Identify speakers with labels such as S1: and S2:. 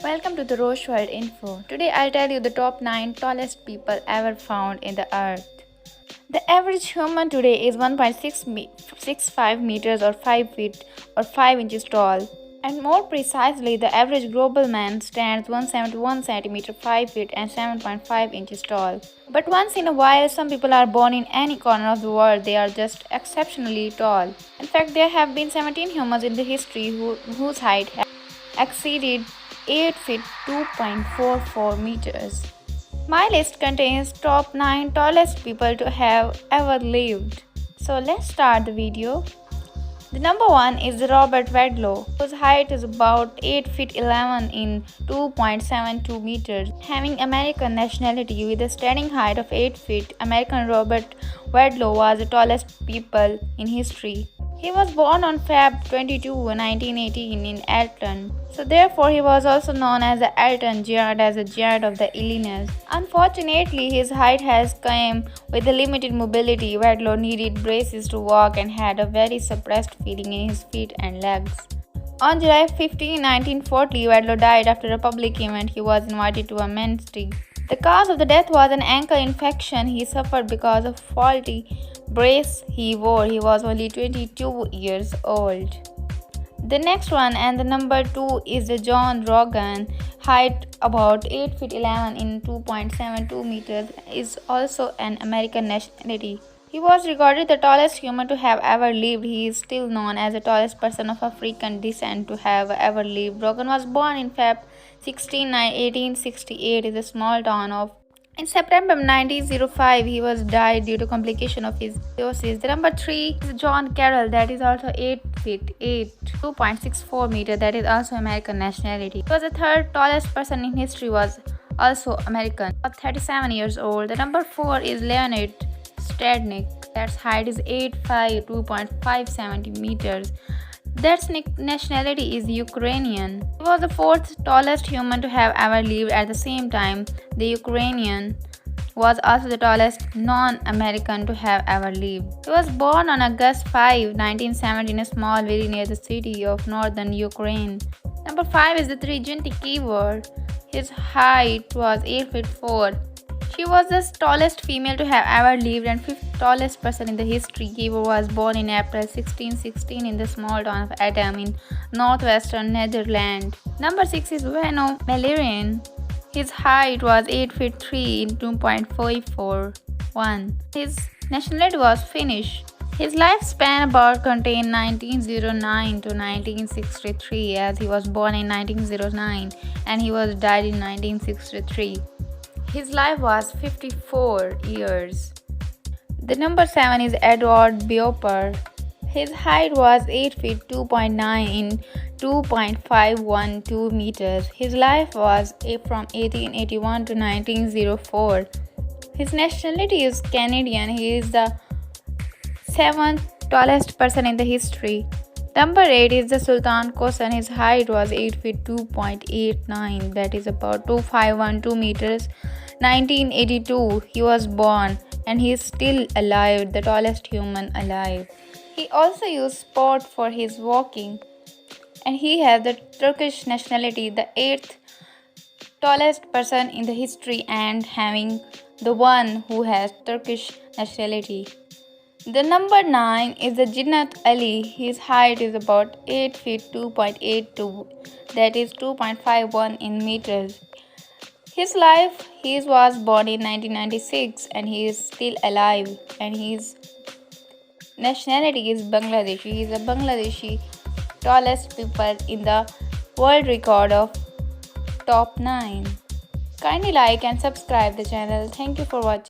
S1: Welcome to the Roche World Info. Today I'll tell you the top 9 tallest people ever found in the earth. The average human today is 1.65 meters or 5 feet or 5 inches tall. And more precisely, the average global man stands 171 centimeter 5 feet and 7.5 inches tall. But once in a while, some people are born in any corner of the world. They are just exceptionally tall. In fact, there have been 17 humans in the history whose height has exceeded 8 feet 2.44 meters. My list contains top 9 tallest people to have ever lived. So let's start the video. The number 1 is Robert Wadlow, whose height is about 8 feet 11 in 2.72 meters. Having American nationality with a standing height of 8 feet, American Robert Wadlow was the tallest people in history. He was born on Feb 22, 1918 in Alton. So therefore he was also known as the Alton Giant, as the giant of the Illinois. Unfortunately, his height has come with a limited mobility. Wadlow needed braces to walk and had a very suppressed feeling in his feet and legs. On July 15, 1940, Wadlow died after a public event. He was invited to a men's tea. The cause of the death was an ankle infection he suffered because of faulty brace he wore. He was only 22 years old. The next one and the number 2 is the John Rogan, height about 8 feet 11 in 2.72 meters, is also an American nationality. He was regarded the tallest human to have ever lived. He is still known as the tallest person of African descent to have ever lived. Rogan was born in Feb 16, 1868 in the small town of. In September 1905, he was died due to complication of his cirrhosis. The number 3 is John Carroll, that is also 8 feet 8, 2.64 meters, that is also American nationality. He was the third tallest person in history, was also American, 37 years old. The number 4 is Leonid Stadnik, that's height is 8'5", 2.5 centimeters. That's nationality is Ukrainian. He was the fourth tallest human to have ever lived. At the same time, the Ukrainian was also the tallest non-American to have ever lived. He was born on August 5, 1970 in a small village near the city of northern Ukraine. Number 5 is the Trijanti Keever. His height was 8 feet 4. She was the tallest female to have ever lived and fifth tallest person in the history. Keever was born in April 1616 in the small town of Adam in northwestern Netherlands. Number 6 is Veno Malerian. His height was 8 feet 3 in 2.441. His nationality was Finnish. His lifespan about contained 1909 to 1963, as he was born in 1909 and he was died in 1963. His life was 54 years. The number 7 is Edward Beauper. His height was 8 feet 2.9 in 2.512 meters. His life was from 1881 to 1904. His nationality is Canadian. He is the 7th tallest person in the history. Number 8 is the Sultan Kosen. His height was 8 feet 2.89, that is about 2512 meters. 1982, he was born and he is still alive, the tallest human alive. He also used sport for his walking and he has the Turkish nationality, the 8th tallest person in the history and having the one who has Turkish nationality. The number 9 is the Jinnat Ali. His height is about 8 feet 2.82, that is 2.51 in meters. His life, he was born in 1996 and he is still alive and his nationality is Bangladeshi. He is a Bangladeshi tallest people in the world record of top 9. Kindly like and subscribe the channel. Thank you for watching.